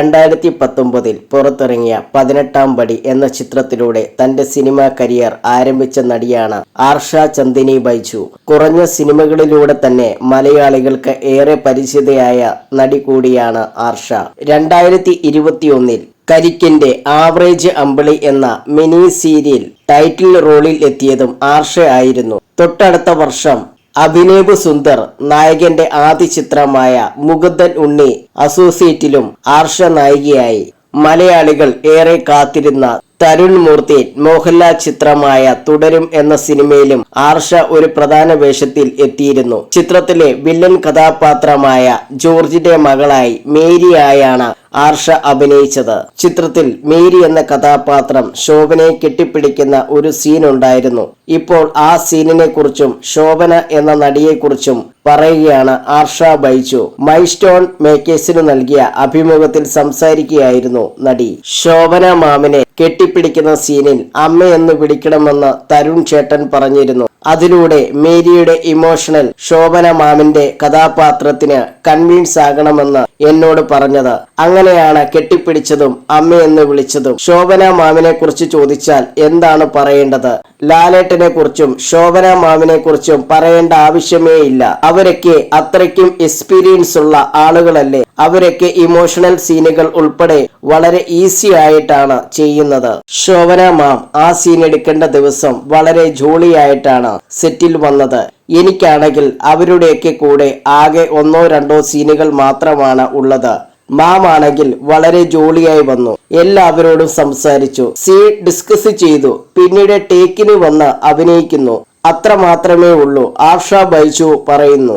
2019 പുറത്തിറങ്ങിയ 18-ാം പടി എന്ന ചിത്രത്തിലൂടെ തന്റെ സിനിമാ കരിയർ ആരംഭിച്ച നടിയാണ് ആർഷ ചന്ദിനി ബൈജു. കുറഞ്ഞ സിനിമകളിലൂടെ തന്നെ മലയാളികൾക്ക് ഏറെ പരിചിതയായ നടി കൂടിയാണ് ആർഷ. 2021 കരിക്കിന്റെ ആവറേജ് അമ്പിളി എന്ന മിനി സീരിയൽ ടൈറ്റിൽ റോളിൽ എത്തിയതും ആർഷ ആയിരുന്നു. തൊട്ടടുത്ത വർഷം അഭിനേബ് സുന്ദർ നായകന്റെ ആദ്യ ചിത്രമായ മുകുന്ദൻ ഉണ്ണി അസോസിയേറ്റിലും ആർഷ നായികയായി. മലയാളികൾ ഏറെ കാത്തിരുന്ന തരുൺ മൂർത്തി മോഹൻലാൽ ചിത്രമായ തുടരും എന്ന സിനിമയിലും ആർഷ ഒരു പ്രധാന വേഷത്തിൽ എത്തിയിരുന്നു. ചിത്രത്തിലെ വില്ലൻ കഥാപാത്രമായ ജോർജിന്റെ മകളായി മേരിയായാണ് ആർഷ അഭിനയിച്ചത്. ചിത്രത്തിൽ മേരി എന്ന കഥാപാത്രം ശോഭനയെ കെട്ടിപ്പിടിക്കുന്ന ഒരു സീൻ ഉണ്ടായിരുന്നു. ഇപ്പോൾ ആ സീനിനെ കുറിച്ചും ശോഭന എന്ന നടിയെക്കുറിച്ചും പറയുകയാണ് ആർഷ ബൈജു. മൈ സ്റ്റോൺ മേക്കേഴ്സിന് നൽകിയ അഭിമുഖത്തിൽ സംസാരിക്കുകയായിരുന്നു നടി. ശോഭന മാമിനെ കെട്ടിപ്പിടിക്കുന്ന സീനിൽ അമ്മയെന്ന് വിളിക്കണമെന്ന് തരുൺ ചേട്ടൻ പറഞ്ഞിരുന്നു. അതിലൂടെ മേരിയുടെ ഇമോഷണൽ ശോഭന മാമിന്റെ കഥാപാത്രത്തിന് കൺവിൻസ് ആകണമെന്ന് എന്നോട് പറഞ്ഞത്. അങ്ങനെയാണ് കെട്ടിപ്പിടിച്ചതും അമ്മയെന്ന് വിളിച്ചതും. ശോഭന മാമിനെ കുറിച്ച് ചോദിച്ചാൽ എന്താണ് പറയേണ്ടത്? ലാലേട്ടനെ കുറിച്ചും ശോഭന മാമിനെ കുറിച്ചും പറയേണ്ട ആവശ്യമേ ഇല്ല. അവരൊക്കെ അത്രയ്ക്കും എക്സ്പീരിയൻസ് ഉള്ള ആളുകളല്ലേ. അവരൊക്കെ ഇമോഷണൽ സീനുകൾ ഉൾപ്പെടെ വളരെ ഈസി ആയിട്ടാണ് ചെയ്യുന്നത്. ശോഭന മാം ആ സീൻ എടുക്കേണ്ട ദിവസം വളരെ ജോളിയായിട്ടാണ് സെറ്റിൽ വന്നത്. എനിക്കാണെങ്കിൽ അവരുടെയൊക്കെ കൂടെ ആകെ 1-2 സീനുകൾ മാത്രമാണ് ഉള്ളത്. മാം ആണെങ്കിൽ വളരെ ജോളിയായി വന്നു. എല്ലാവരോടും സംസാരിച്ചു, സീൻ ഡിസ്കസ് ചെയ്തു, പിന്നീട് ടേക്കിന് വന്ന് അഭിനയിക്കുന്നു. അത്ര മാത്രമേ ഉള്ളൂ, ആർഷ ബൈജു പറയുന്നു.